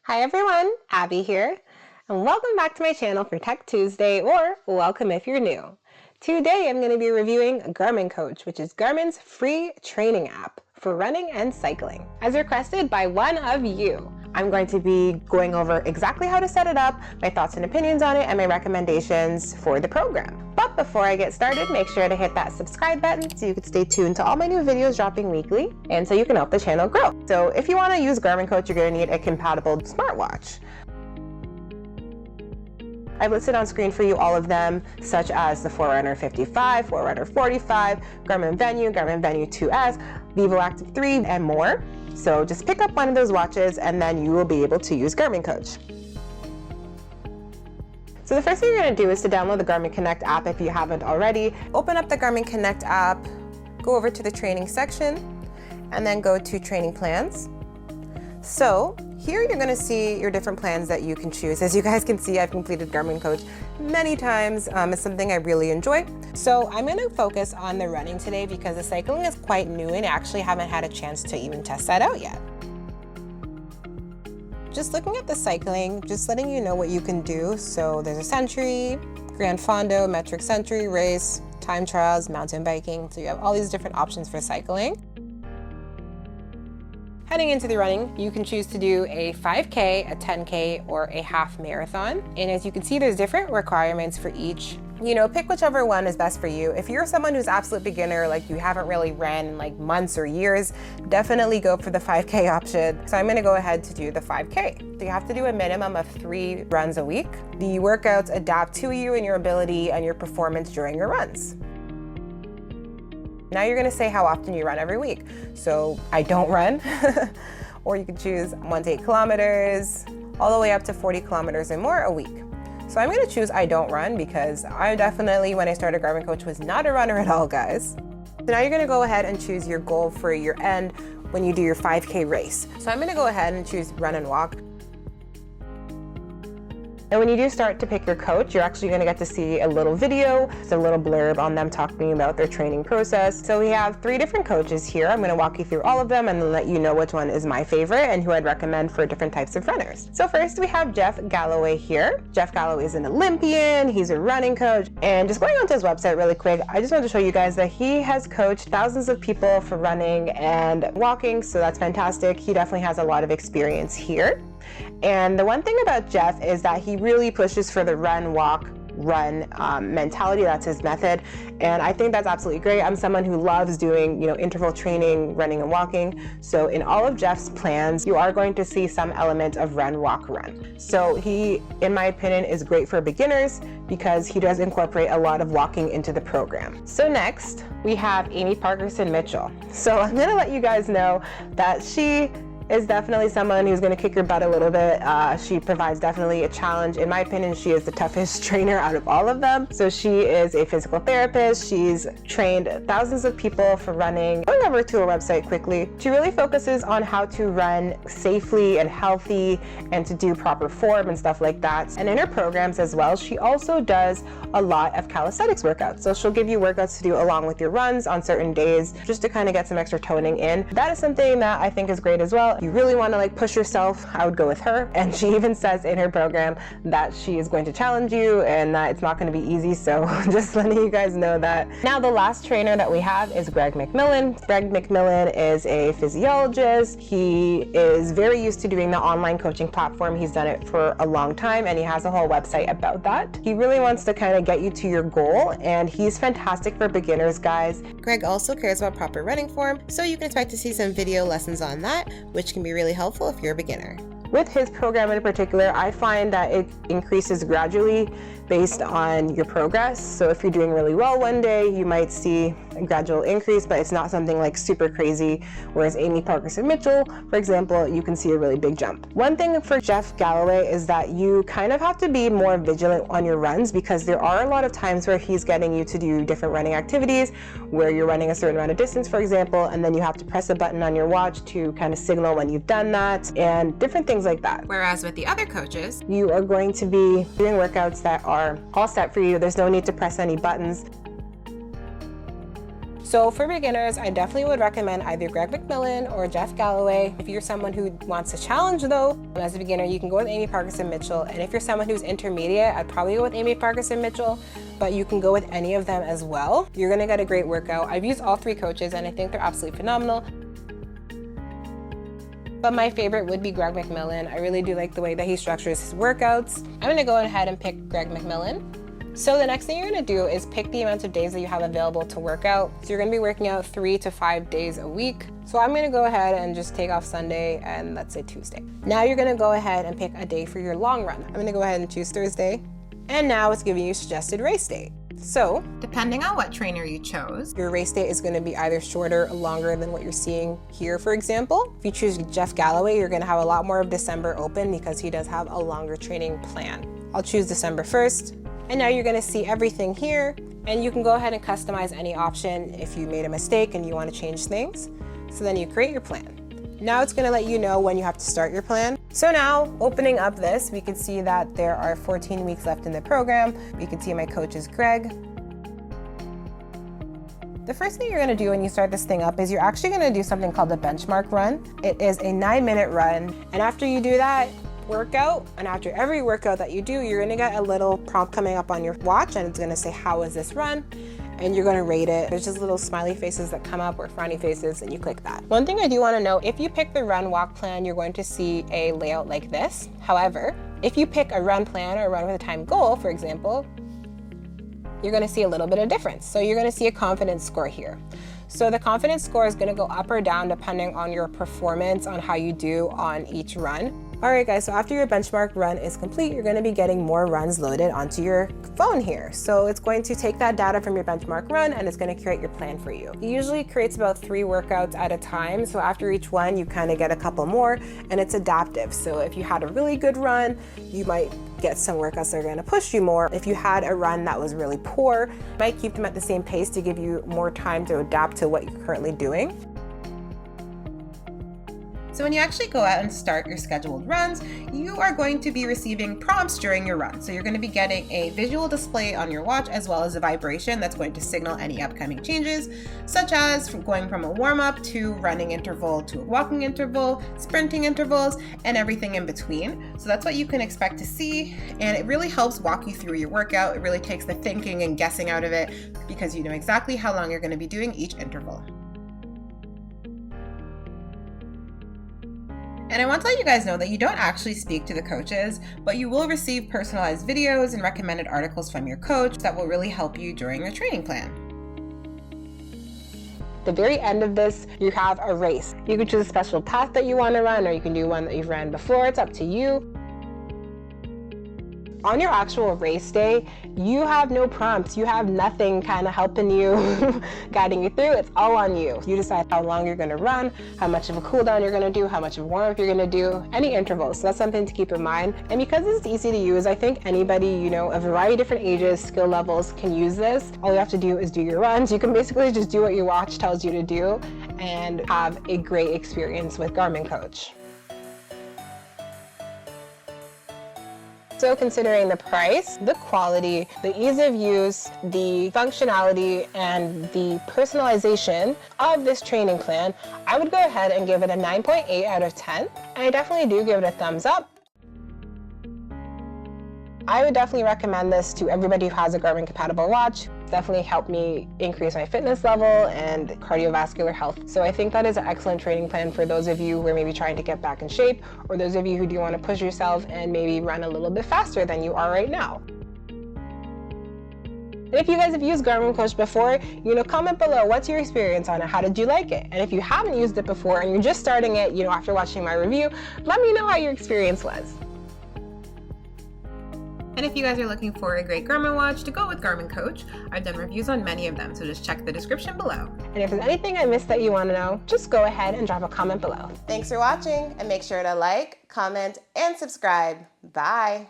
Hi everyone, Abby here, and welcome back to my channel for Tech Tuesday, or welcome if you're new. Today I'm going to be reviewing Garmin Coach, which is Garmin's free training app for running and cycling. As requested by one of you, I'm going to be going over exactly how to set it up, my thoughts and opinions on it, and my recommendations for the program. But before I get started, make sure to hit that subscribe button so you can stay tuned to all my new videos dropping weekly, and so you can help the channel grow. So if you want to use Garmin Coach, you're going to need a compatible smartwatch. I've listed on screen for you all of them, such as the Forerunner 55, Forerunner 45, Garmin Venu, Garmin Venu 2S, Vivoactive 3, and more. So just pick up one of those watches and then you will be able to use Garmin Coach. So the first thing you're going to do is to download the Garmin Connect app if you haven't already. Open up the Garmin Connect app, go over to the training section, and then go to training plans. So here you're going to see your different plans that you can choose. As you guys can see, I've completed Garmin Coach many times. It's something I really enjoy. So I'm going to focus on the running today because the cycling is quite new and I actually haven't had a chance to even test that out yet. Just looking at the cycling, just letting you know what you can do. So there's a century, Grand Fondo, metric century, race, time trials, mountain biking. So you have all these different options for cycling. Heading into the running, you can choose to do a 5K, a 10K, or a half marathon. And as you can see, there's different requirements for each. Pick whichever one is best for you. If you're someone who's absolute beginner, like you haven't really ran in like months or years, definitely go for the 5K option. So I'm gonna go ahead to do the 5K. So you have to do a minimum of 3 runs a week. The workouts adapt to you and your ability and your performance during your runs. Now you're gonna say how often you run every week. So I don't run, or you could choose 1 to 8 kilometers, all the way up to 40 kilometers and more a week. So I'm gonna choose I don't run because I definitely, when I started Garmin Coach, was not a runner at all, guys. So now you're gonna go ahead and choose your goal for your end when you do your 5K race. So I'm gonna go ahead and choose run and walk. And when you do start to pick your coach, you're actually going to get to see a little video, it's a little blurb on them talking about their training process. So we have 3 different coaches here. I'm going to walk you through all of them and then let you know which one is my favorite and who I'd recommend for different types of runners. So first we have Jeff Galloway here. Jeff Galloway is an Olympian, he's a running coach, and just going onto his website really quick, I just wanted to show you guys that he has coached thousands of people for running and walking, so that's fantastic. He definitely has a lot of experience here. And the one thing about Jeff is that he really pushes for the run, walk, run mentality. That's his method, and I think that's absolutely great. I'm someone who loves doing interval training, running and walking. So in all of Jeff's plans, you are going to see some element of run, walk, run. So he, in my opinion, is great for beginners because he does incorporate a lot of walking into the program. So next we have Amy Parkerson-Mitchell. So I'm gonna let you guys know that she is definitely someone who's going to kick your butt a little bit. She provides definitely a challenge. In my opinion, she is the toughest trainer out of all of them. So she is a physical therapist. She's trained thousands of people for running. Going over to her website quickly, she really focuses on how to run safely and healthy and to do proper form and stuff like that. And in her programs as well, she also does a lot of calisthenics workouts. So she'll give you workouts to do along with your runs on certain days just to kind of get some extra toning in. That is something that I think is great as well. If you really want to push yourself, I would go with her. And she even says in her program that she is going to challenge you and that it's not going to be easy. So just letting you guys know that. Now the last trainer that we have is Greg McMillan. Greg McMillan is a physiologist. He is very used to doing the online coaching platform. He's done it for a long time and he has a whole website about that. He really wants to kind of get you to your goal, and he's fantastic for beginners, guys. Greg also cares about proper running form, so you can expect to see some video lessons on that, which can be really helpful if you're a beginner. With his program in particular, I find that it increases gradually based on your progress. So if you're doing really well one day, you might see a gradual increase, but it's not something like super crazy. Whereas Amy Parkerson-Mitchell, for example, you can see a really big jump. One thing for Jeff Galloway is that you kind of have to be more vigilant on your runs because there are a lot of times where he's getting you to do different running activities where you're running a certain amount of distance, for example, and then you have to press a button on your watch to kind of signal when you've done that and different things like that. Whereas with the other coaches, you are going to be doing workouts that are all set for you. There's no need to press any buttons. So for beginners, I definitely would recommend either Greg McMillan or Jeff Galloway. If you're someone who wants a challenge though, as a beginner, you can go with Amy Parkerson-Mitchell. And if you're someone who's intermediate, I'd probably go with Amy Parkerson-Mitchell, but you can go with any of them as well. You're gonna get a great workout. I've used all three coaches and I think they're absolutely phenomenal. But my favorite would be Greg McMillan. I really do like the way that he structures his workouts. I'm gonna go ahead and pick Greg McMillan. So the next thing you're gonna do is pick the amount of days that you have available to work out. So you're gonna be working out 3 to 5 days a week. So I'm gonna go ahead and just take off Sunday and let's say Tuesday. Now you're gonna go ahead and pick a day for your long run. I'm gonna go ahead and choose Thursday. And now it's giving you suggested race date. So depending on what trainer you chose, your race date is gonna be either shorter or longer than what you're seeing here, for example. If you choose Jeff Galloway, you're gonna have a lot more of December open because he does have a longer training plan. I'll choose December 1st. And now you're gonna see everything here, and you can go ahead and customize any option if you made a mistake and you wanna change things. So then you create your plan. Now it's gonna let you know when you have to start your plan. So now, opening up this, we can see that there are 14 weeks left in the program. You can see my coach is Greg. The first thing you're gonna do when you start this thing up is you're actually gonna do something called the benchmark run. It is a 9-minute run, and after you do that, workout, and after every workout that you do, you're gonna get a little prompt coming up on your watch and it's gonna say, how was this run? And you're gonna rate it. There's just little smiley faces that come up or frowny faces and you click that. One thing I do wanna know, if you pick the run walk plan, you're going to see a layout like this. However, if you pick a run plan or a run with a time goal, for example, you're gonna see a little bit of difference. So you're gonna see a confidence score here. So the confidence score is gonna go up or down depending on your performance on how you do on each run. All right guys, so after your benchmark run is complete, you're gonna be getting more runs loaded onto your phone here. So it's going to take that data from your benchmark run and it's gonna create your plan for you. It usually creates about 3 workouts at a time. So after each one, you kind of get a couple more and it's adaptive. So if you had a really good run, you might get some workouts that are gonna push you more. If you had a run that was really poor, you might keep them at the same pace to give you more time to adapt to what you're currently doing. So when you actually go out and start your scheduled runs, you are going to be receiving prompts during your run. So you're going to be getting a visual display on your watch as well as a vibration that's going to signal any upcoming changes, such as going from a warm-up to running interval to a walking interval, sprinting intervals, and everything in between. So that's what you can expect to see, and it really helps walk you through your workout. It really takes the thinking and guessing out of it because you know exactly how long you're going to be doing each interval. And I want to let you guys know that you don't actually speak to the coaches, but you will receive personalized videos and recommended articles from your coach that will really help you during your training plan. At the very end of this, you have a race. You can choose a special path that you want to run, or you can do one that you've ran before. It's up to you. On your actual race day, you have no prompts. You have nothing kind of helping you, guiding you through. It's all on you. You decide how long you're going to run, how much of a cool down you're going to do, how much of a warm-up you're going to do, any intervals. So that's something to keep in mind. And because it's easy to use, I think anybody, a variety of different ages, skill levels can use this. All you have to do is do your runs. You can basically just do what your watch tells you to do and have a great experience with Garmin Coach. So considering the price, the quality, the ease of use, the functionality, and the personalization of this training plan, I would go ahead and give it a 9.8 out of 10. And I definitely do give it a thumbs up. I would definitely recommend this to everybody who has a Garmin compatible watch. It's definitely helped me increase my fitness level and cardiovascular health. So I think that is an excellent training plan for those of you who are maybe trying to get back in shape, or those of you who do want to push yourself and maybe run a little bit faster than you are right now. And if you guys have used Garmin Coach before, comment below, what's your experience on it? How did you like it? And if you haven't used it before and you're just starting it, after watching my review, let me know how your experience was. And if you guys are looking for a great Garmin watch to go with Garmin Coach, I've done reviews on many of them, so just check the description below. And if there's anything I missed that you want to know, just go ahead and drop a comment below. Thanks for watching, and make sure to like, comment, and subscribe. Bye.